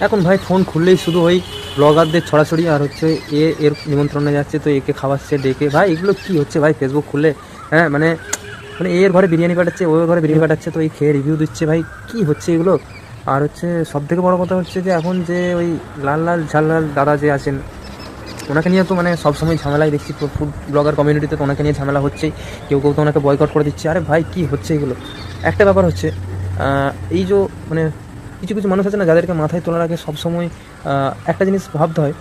এখন ভাই ফোন খুললেই শুধু ওই ব্লগারদের ছড়াছড়ি, আর হচ্ছে এর নিমন্ত্রণে যাচ্ছে তো একে খাওয়াচ্ছে ডেকে। ভাই এগুলো কী হচ্ছে ভাই ফেসবুক খুললে? হ্যাঁ মানে মানে এর ঘরে বিরিয়ানি পাঠাচ্ছে, ওর ঘরে বিরিয়ানি পাঠাচ্ছে, তো এই খেয়ে রিভিউ দিচ্ছে। ভাই কী হচ্ছে এগুলো? আর হচ্ছে সবথেকে বড় কথা হচ্ছে যে এখন যে ওই লাল লাল ঝাল লাল দাদা যে আছেন, ওনাকে নিয়ে তো মানে সবসময় ঝামেলাই দেখছি। ফুড ব্লগার কমিউনিটিতে তো ওনাকে নিয়ে ঝামেলা হচ্ছেই, কেউ কেউ তো ওনাকে বয়কট করে দিচ্ছে। আরে ভাই কী হচ্ছে এগুলো? একটা ব্যাপার হচ্ছে এই যে মানে কিছু কিছু মানুষ আছে না, যাদেরকে মাথায় তোলার আগে সবসময় একটা জিনিস ভাবতে হয়।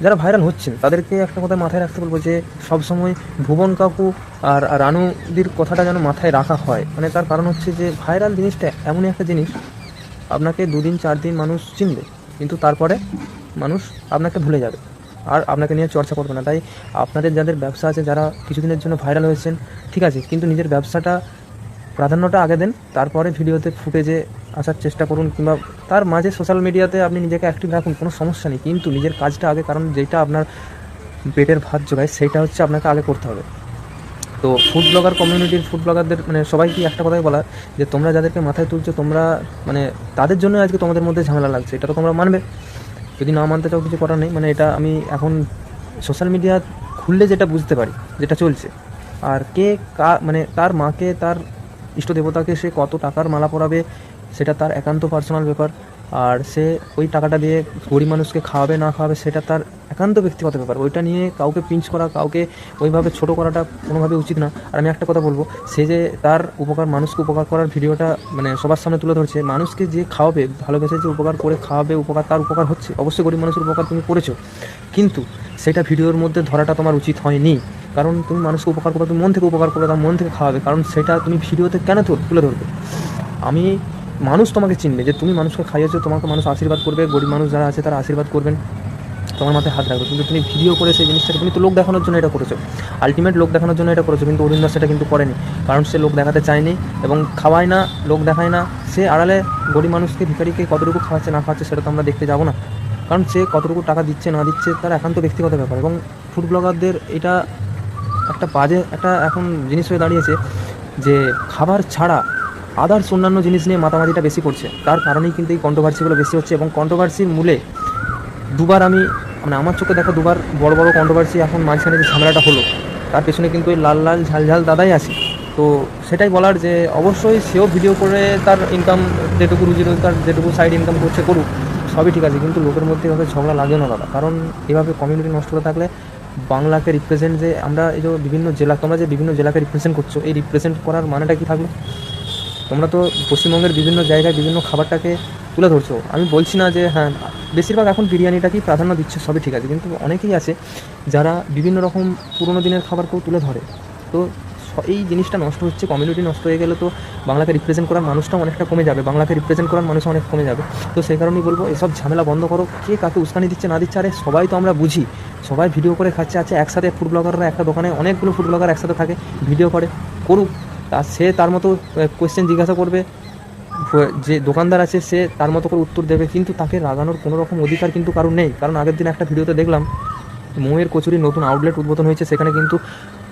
যারা ভাইরাল হচ্ছেন তাদেরকে একটা কথা মাথায় রাখতে বলবো যে সবসময় ভুবন কাকু আর রানুদির কথাটা যেন মাথায় রাখা হয়। মানে তার কারণ হচ্ছে যে ভাইরাল জিনিসটা এমনই একটা জিনিস, আপনাকে 2 দিন 4 দিন মানুষ চিনবে, কিন্তু তারপরে মানুষ আপনাকে ভুলে যাবে আর আপনাকে নিয়ে চর্চা করবে না। তাই আপনাদের যাদের ব্যবসা আছে, যারা কিছুদিনের জন্য ভাইরাল হয়েছেন, ঠিক আছে, কিন্তু নিজের ব্যবসাটা প্রাধান্যটা আগে দেন, তারপরে ভিডিওতে ফুটেজে আসার চেষ্টা করুন, কিংবা তার মাঝে সোশ্যাল মিডিয়াতে আপনি নিজেকে অ্যাক্টিভ রাখুন, কোনো সমস্যা নেই, কিন্তু নিজের কাজটা আগে, কারণ যেটা আপনার পেটের ভাত জোগায় সেইটা হচ্ছে আপনাকে আগে করতে হবে। তো ফুড ব্লগার কমিউনিটির ফুড ব্লগারদের মানে সবাইকে একটা কথাই বলা, যে তোমরা যাদেরকে মাথায় তুলছো, তোমরা মানে তাদের জন্য আজকে তোমাদের মধ্যে ঝামেলা লাগছে, এটা তো তোমরা মানবে। যদি না মানতে চাও কিছু করার নেই, মানে এটা আমি এখন সোশ্যাল মিডিয়া খুললে যেটা বুঝতে পারি, যেটা চলছে। আর কে মানে তার মাকে, তার ইষ্ট দেবতাকে সে কত টাকার মালা পরাবে, সেটা তার একান্ত পার্সোনাল ব্যাপার। আর সে ওই টাকাটা দিয়ে গরিব মানুষকে খাওয়াবে না খাওয়াবে সেটা তার একান্ত ব্যক্তিগত ব্যাপার। ওইটা নিয়ে কাউকে পিঞ্চ করা, কাউকে ওইভাবে ছোটো করাটা কোনোভাবে উচিত না। আর আমি একটা কথা বলবো, সে যে তার উপকার, মানুষকে উপকার করার ভিডিওটা মানে সবার সামনে তুলে ধরছে, মানুষকে যে খাওয়াবে, ভালোবেসে যে উপকার করে খাওয়াবে, উপকার তার উপকার হচ্ছে, অবশ্যই গরিব মানুষের উপকার তুমি করেছো, কিন্তু সেটা ভিডিওর মধ্যে ধরাটা তোমার উচিত হয়নি। কারণ তুমি মানুষকে উপকার করবে, তুমি মন থেকে উপকার করবে, তার মন থেকে খাওয়াবে, কারণ সেটা তুমি ভিডিওতে কেন তুলে ধরবে? আমি মানুষ তোমাকে চিনবে যে তুমি মানুষকে খাইয়েছো, তোমাকে মানুষ আশীর্বাদ করবে, গরিব মানুষ যারা আছে তারা আশীর্বাদ করবেন, তোমার মাথায় হাত রাখবে। কিন্তু তুমি ভিডিও করে সেই জিনিসটাকে, তুমি তো লোক দেখানোর জন্য এটা করেছো, আলটিমেট লোক দেখানোর জন্য এটা করেছো, কিন্তু অরিন্দর সেটা কিন্তু করেনি, কারণ সে লোক দেখাতে চায়নি এবং খাওয়ায় না, লোক দেখায় না। সে আড়ালে গরিব মানুষকে, ভিখারিকে কতটুকু খাওয়াচ্ছে না খাওয়াচ্ছে সেটা তো আমরা দেখতে যাবো না, কারণ সে কতটুকু টাকা দিচ্ছে না দিচ্ছে তার একান্ত ব্যক্তিগত ব্যাপার। এবং ফুড ব্লগারদের এটা একটা বাজে একটা এখন জিনিস হয়ে দাঁড়িয়েছে, যে খাবার ছাড়া আদার্স অন্যান্য জিনিস নিয়ে মাতামাতিটা বেশি করছে, তার কারণেই কিন্তু এই কন্ট্রোভার্সিগুলো বেশি হচ্ছে। এবং কন্ট্রোভার্সির মূলে দুবার আমি মানে আমার চোখে দেখা দুবার বড় বড় কন্ট্রোভার্সি এখন মাঝখানে যে ঝামেলাটা হলো, তার পেছনে কিন্তু ওই লাল লাল ঝাল ঝাল দাদাই আছে। তো সেটাই বলার যে অবশ্যই সেও ভিডিও করে তার ইনকাম যেটুকু রুজি রোজগার, যেটুকু সাইড ইনকাম করছে করুক, সবই ঠিক আছে, কিন্তু লোকের মধ্যে এভাবে ঝগড়া লাগে না দাদা। কারণ এভাবে কমিউনিটি নষ্ট করে থাকলে বাংলাকে রিপ্রেজেন্ট, যে আমরা এই যে বিভিন্ন জেলা, তোমরা যে বিভিন্ন জেলাকে রিপ্রেজেন্ট করছো, এই রিপ্রেজেন্ট করার মানেটা কি থাকলো? তোমরা তো পশ্চিমবঙ্গের বিভিন্ন জায়গায় বিভিন্ন খাবারটাকে তুলে ধরছো। আমি বলছি না যে হ্যাঁ বেশিরভাগ এখন বিরিয়ানিটাকেই প্রাধান্য দিচ্ছে, সবই ঠিক আছে, কিন্তু অনেকেই আছে যারা বিভিন্ন রকম পুরোনো দিনের খাবারকেও তুলে ধরে। তো এই জিনিসটা নষ্ট হচ্ছে, কমিউনিটি নষ্ট হয়ে গেলে তো বাংলাকে রিপ্রেজেন্ট করার মানুষটাও অনেকটা কমে যাবে, বাংলাকে রিপ্রেজেন্ট করার মানুষ অনেক কমে যাবে। তো সেই কারণেই বলবো এসব ঝামেলা বন্ধ করো। কে কাকে উস্কানি দিচ্ছে না দিচ্ছে, আরে সবাই তো আমরা বুঝি, সবাই ভিডিও করে খাচ্ছে। আছে একসাথে ফুড ব্লগাররা একটা দোকানে অনেকগুলো ফুড ব্লগার একসাথে থাকে, ভিডিও করে, করুক, তা সে তার মতো কোয়েশ্চেন জিজ্ঞাসা করবে, যে দোকানদার আছে সে তার মতো করে উত্তর দেবে, কিন্তু তাকে রাগানোর কোনো রকম অধিকার কিন্তু কারণ নেই। কারণ আগের দিন একটা ভিডিওতে দেখলাম মোয়ের কচুরির নতুন আউটলেট উদ্বোধন হয়েছে, সেখানে কিন্তু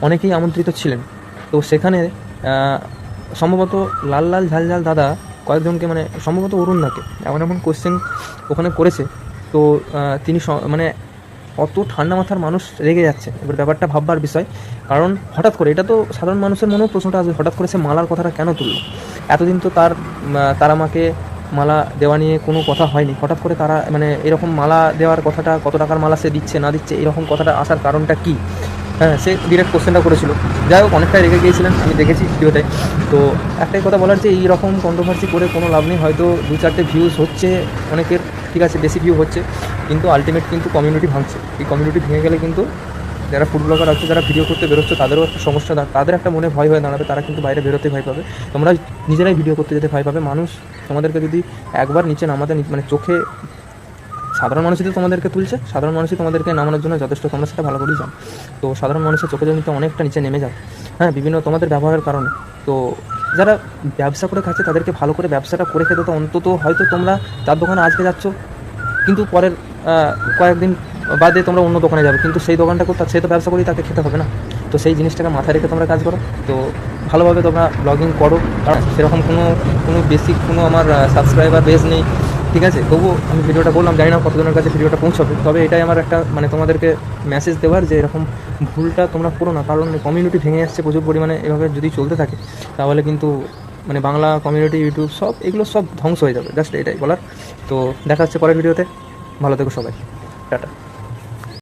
অনেকেই আমন্ত্রিত ছিলেন। তো সেখানে সম্ভবত লাল লাল ঝাল ঝাল দাদা কয়েকজনকে, মানে সম্ভবত অরুণদাকে এমন এমন কোয়েশ্চেন ওখানে করেছে। তো তিনি মানে অত ঠান্ডা মাথার মানুষ রেগে যাচ্ছে। এবার ব্যাপারটা ভাববার বিষয়, কারণ হঠাৎ করে, এটা তো সাধারণ মানুষের মনেও প্রশ্নটা আসবে, হঠাৎ করে সে মালার কথাটা কেন তুললো? এতদিন তো তার আমাকে মালা দেওয়া নিয়ে কোনো কথা হয়নি, হঠাৎ করে তারা মানে এরকম মালা দেওয়ার কথাটা, কত টাকার মালা সে দিচ্ছে না দিচ্ছে, এরকম কথাটা আসার কারণটা কী? হ্যাঁ, সে ডিরেক্ট কোশ্চেনটা করেছিল। যাই হোক, অনেকটাই রেগে গিয়েছিলেন, আমি দেখেছি ভিডিওতে। তো একটাই কথা বলার, যে এইরকম কন্ট্রোভার্সি করে কোনো লাভ নেই। হয়তো 2-4টে ভিউজ হচ্ছে অনেকের, ঠিক আছে, বেশি ভিউ হচ্ছে, কিন্তু আলটিমেট কিন্তু কমিউনিটি ভাঙছে। এই কমিউনিটি ভেঙে গেলে কিন্তু যারা ফুড ব্লগার আছে, যারা ভিডিও করতে বেরোচ্ছে, তাদেরও একটা সমস্যা, তাদের একটা মনে ভয় হয়ে দাঁড়াবে, তারা কিন্তু বাইরে বেরোতে ভয় পাবে, তোমরা নিজেরাই ভিডিও করতে যেতে ভয় পাবে। মানুষ তোমাদেরকে যদি একবার নিচে নামাতে, মানে চোখে, সাধারণ মানুষই তো তোমাদেরকে তুলছে, সাধারণ মানুষই তোমাদেরকে নামানোর জন্য যথেষ্ট, তোমরা সেটা ভালো করেই জানো। তো সাধারণ মানুষের চোখে জমিতে অনেকটা নিচে নেমে যায়, হ্যাঁ, বিভিন্ন তোমাদের ব্যবহারের কারণে। তো যারা ব্যবসা করে খাচ্ছে তাদেরকে ভালো করে ব্যবসাটা করে খেতে তো অন্তত, হয়তো তোমরা যার দোকানে আজকে যাচ্ছ, কিন্তু পরের কয়েকদিন বাদে তোমরা অন্য দোকানে যাবে, কিন্তু সেই দোকানটা করতে, সে তো ব্যবসা করেই তাকে খেতে হবে না। তো সেই জিনিসটাকে মাথায় রেখে তোমরা কাজ করো। তো ভালোভাবে তোমরা ব্লগিং করো, কারণ সেরকম কোনো বেসিক কোনো আমার সাবস্ক্রাইবার বেস নেই, ঠিক আছে, তবুও আমি ভিডিওটা বললাম, জানি না কতজনের কাছে ভিডিওটা পৌঁছাবে, তবে এটাই আমার একটা মানে তোমাদেরকে মেসেজ দেওয়ার যে এরকম ভুলটা তোমরা করো না, কারণ কমিউনিটি ভেঙে যাচ্ছে প্রচুর পরিমাণে। এভাবে যদি চলতে থাকে তাহলে কিন্তু মানে বাংলা কমিউনিটি, ইউটিউব সব এগুলো সব ধ্বংস হয়ে যাবে। জাস্ট এটাই বলার। তো দেখা হচ্ছে পরের ভিডিওতে, ভালো থেকো সবাই, টাটা।